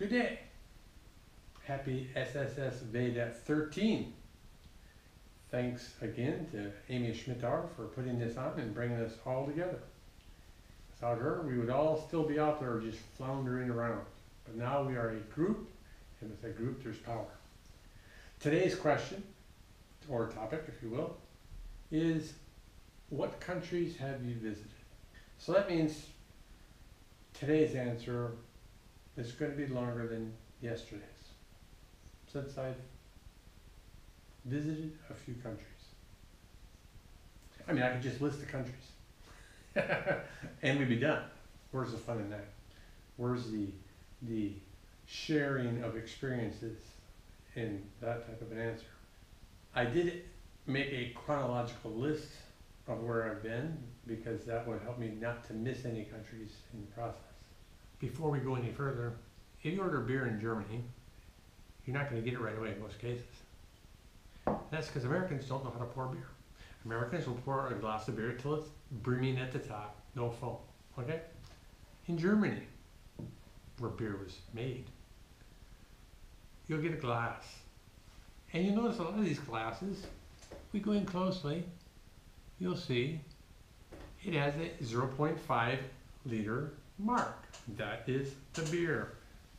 Good day. Happy SSSVEDA 13. Thanks again to Amy Schmittar for putting this on and bringing us all together. Without her, we would all still be out there just floundering around. But now we are a group, and with a group there's power. Today's question, or topic if you will, is what countries have you visited? So that means today's answer is going to be longer than yesterday's, since I've visited a few countries. I mean, I could just list the countries and we'd be done. Where's the fun in that? Where's the sharing of experiences in that type of an answer? I did make a chronological list of where I've been because that would help me not to miss any countries in the process. Before we go any further, if you order beer in Germany, you're not going to get it right away in most cases. That's because Americans don't know how to pour beer. Americans will pour a glass of beer till it's brimming at the top, no foam, okay? In Germany, where beer was made, you'll get a glass. And you notice a lot of these glasses, if we go in closely, you'll see it has a 0.5 liter mark. That is the beer.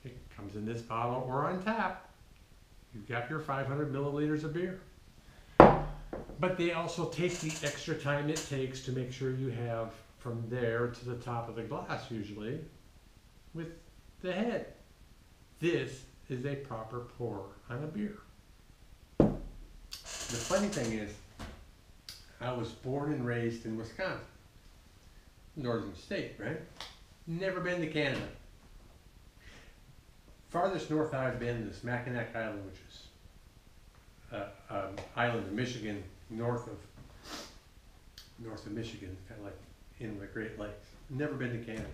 It comes in this bottle or on tap. You've got your 500 milliliters of beer. But they also take the extra time it takes to make sure you have from there to the top of the glass usually with the head. This is a proper pour on a beer. The funny thing is, I was born and raised in Wisconsin, northern state, right? Never been to Canada. Farthest north I've been is Mackinac Island, which is island in Michigan, north of Michigan, kind of like in the Great Lakes. Never been to Canada.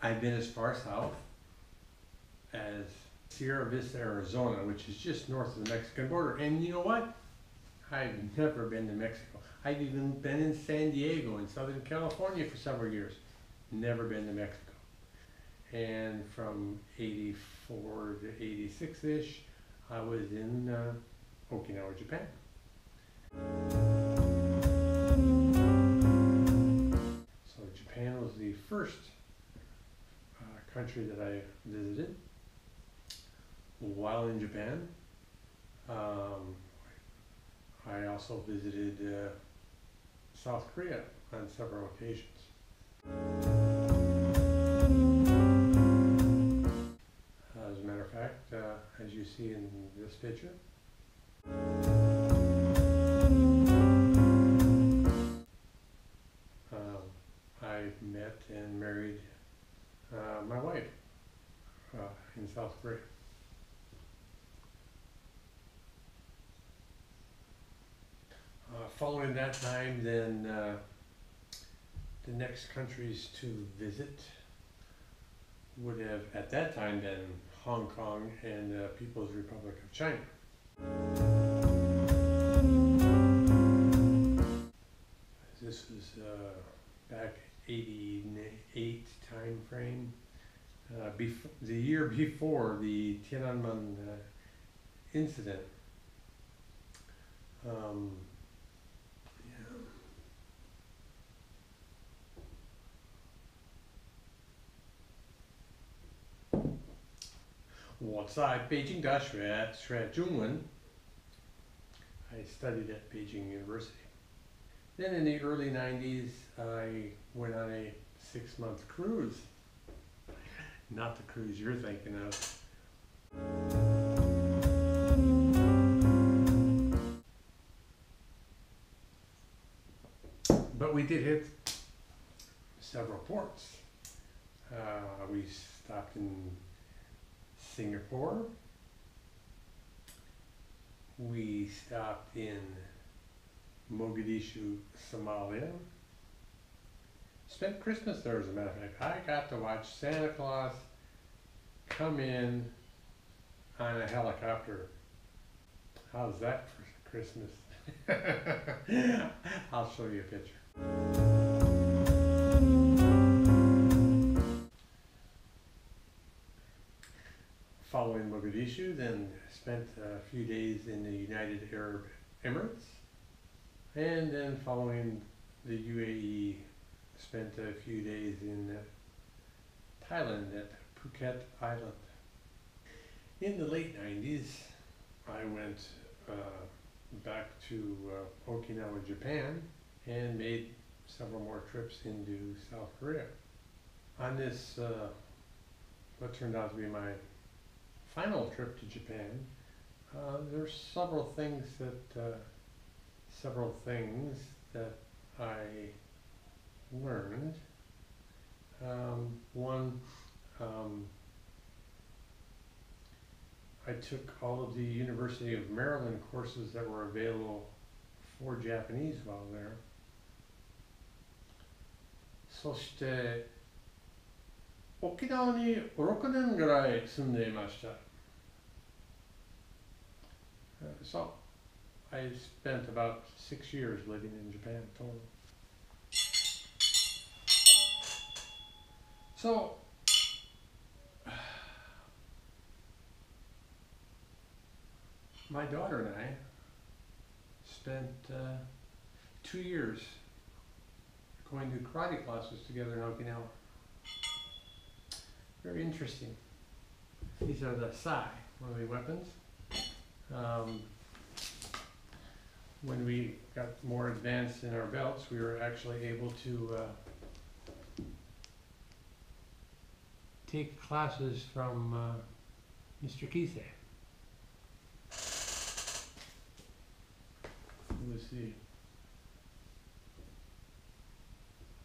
I've been as far south as Sierra Vista, Arizona, which is just north of the Mexican border. And you know what? I've never been to Mexico. I've even been in San Diego in Southern California for several years. Never been to Mexico. And from 84 to 86-ish, I was in Okinawa, Japan. So Japan was the first country that I visited. While in Japan, I also visited South Korea on several occasions. As a matter of fact, as you see in this picture, I met and married my wife in South Korea. Following that time, then the next countries to visit would have, at that time, been Hong Kong and the People's Republic of China. This was back 88 time frame, the year before the Tiananmen incident.我在北京大学学中文. I studied at Beijing University. Then in the early 90s, I went on a 6-month cruise. Not the cruise you're thinking of. But we did hit several ports. We stopped in Singapore. We stopped in Mogadishu, Somalia. Spent Christmas there, as a matter of fact. I got to watch Santa Claus come in on a helicopter. How's that for Christmas? I'll show you a picture. following Mogadishu, then spent a few days in the United Arab Emirates, and then following the UAE, spent a few days in Thailand at Phuket Island. In the late 90s, I went back to Okinawa, Japan, and made several more trips into South Korea. On this, what turned out to be my final trip to Japan, there's several things that I learned. One, I took all of the University of Maryland courses that were available for Japanese while there. そして沖縄に6年ぐらい住んでいました。So I spent about 6 years living in Japan total. So my daughter and I spent 2 years going to karate classes together in Okinawa. Very interesting. These are the sai, one of the weapons. When we got more advanced in our belts, we were actually able to take classes from Mr. Kise, who was the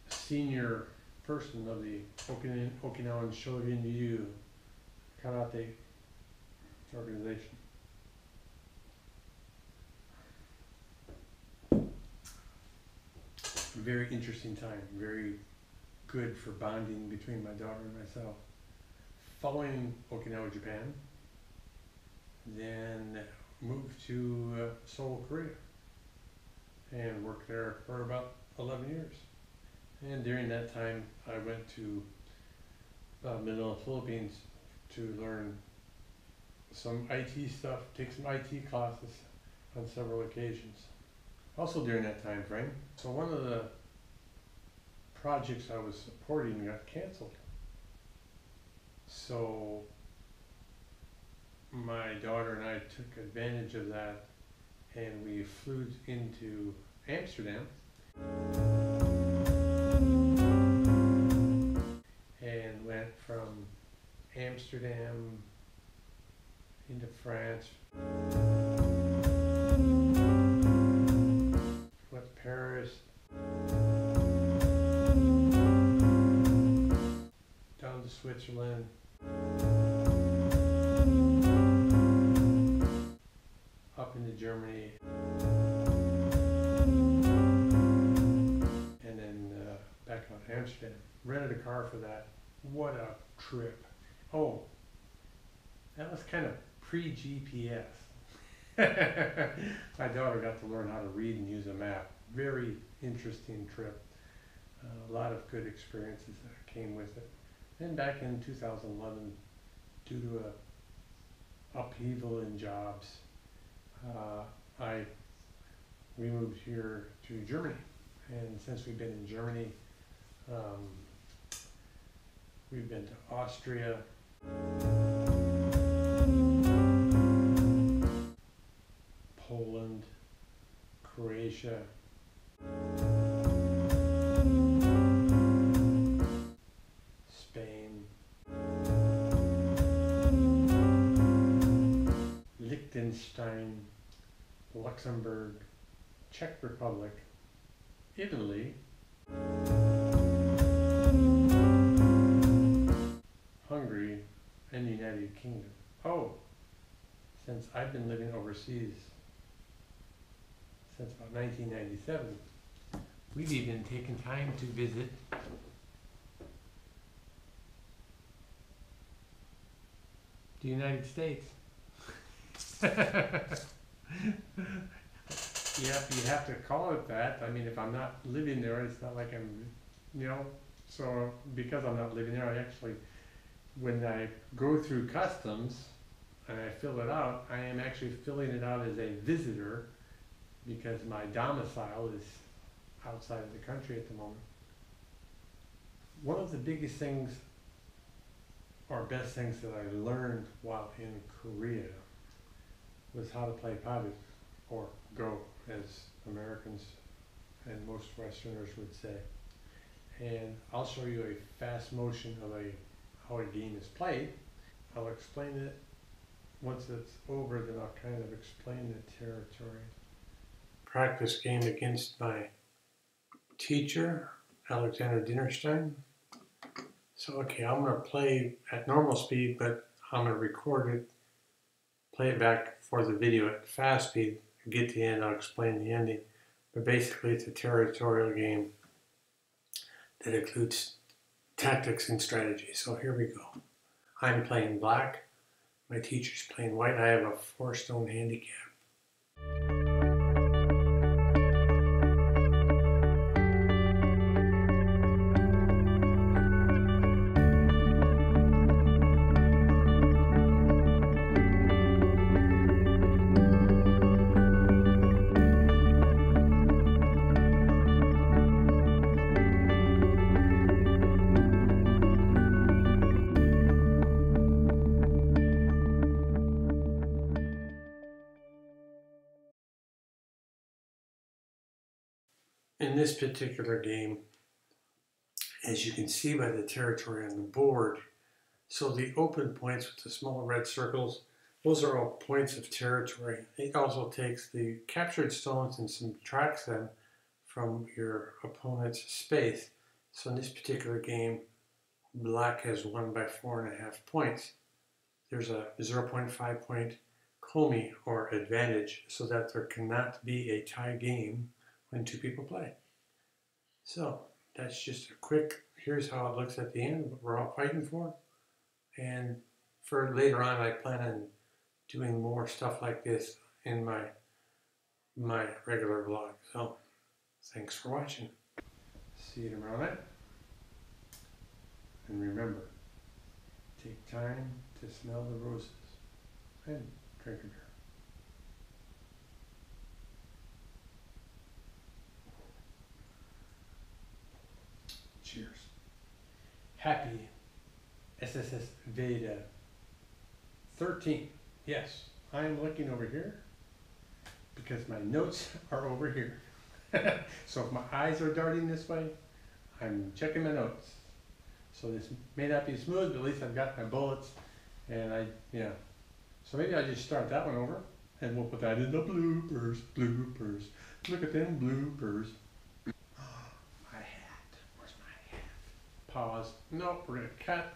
senior person of the Okinawan Shorin-ryu karate organization. Very interesting time, very good for bonding between my daughter and myself. Following Okinawa, Japan, then moved to Seoul, Korea, and worked there for about 11 years. And during that time, I went to Manila, Philippines to learn some IT stuff, take some IT classes on several occasions. Also during that time frame, so one of the projects I was supporting got canceled. So my daughter and I took advantage of that, and we flew into Amsterdam and went from Amsterdam into France, went to Paris, down to Switzerland, up into Germany, and then back out to Amsterdam. Rented a car for that. What a trip. Oh, that was kind of pre-GPS. My daughter got to learn how to read and use a map. Very interesting trip. A lot of good experiences that came with it. Then back in 2011, due to a upheaval in jobs, we moved here to Germany. And since we've been in Germany, we've been to Austria, Poland, Croatia, Spain, Liechtenstein, Luxembourg, Czech Republic, Italy, Hungary, and the United Kingdom. Oh, since I've been living overseas since about 1997, we've even taken time to visit the United States. Yeah, you have to call it that. I mean, if I'm not living there, it's not like I'm, so because I'm not living there, I actually, when I go through customs, and I fill it out, I am actually filling it out as a visitor because my domicile is outside of the country at the moment. One of the biggest things or best things that I learned while in Korea was how to play paduk, or go, as Americans and most Westerners would say. And I'll show you a fast motion of how a game is played. I'll explain it once it's over, then I'll kind of explain the territory. Practice game against my teacher, Alexander Dinerstein. So okay, I'm going to play at normal speed, but I'm going to record it, play it back for the video at fast speed. Get to the end, I'll explain the ending. But basically it's a territorial game that includes tactics and strategy. So here we go. I'm playing black, my teacher's playing white. I have a 4-stone handicap. In this particular game, as you can see by the territory on the board, so the open points with the small red circles, those are all points of territory. It also takes the captured stones and subtracts them from your opponent's space. So in this particular game, black has won by 4.5 points. There's a 0.5 point komi, or advantage, so that there cannot be a tie game when 2 people play. So that's just a quick, here's how it looks at the end, what we're all fighting for. And for later on, I plan on doing more stuff like this in my regular vlog. So thanks for watching. See you tomorrow night. And remember, take time to smell the roses and drink a beer. Cheers. Happy SSSVEDA 13. Yes, I am looking over here because my notes are over here. So if my eyes are darting this way, I'm checking my notes. So this may not be smooth, but at least I've got my bullets, and yeah. So maybe I'll just start that one over, and we'll put that in the bloopers. Bloopers. Look at them bloopers. My hat. Where's my hat? Pause. No, we're gonna cut.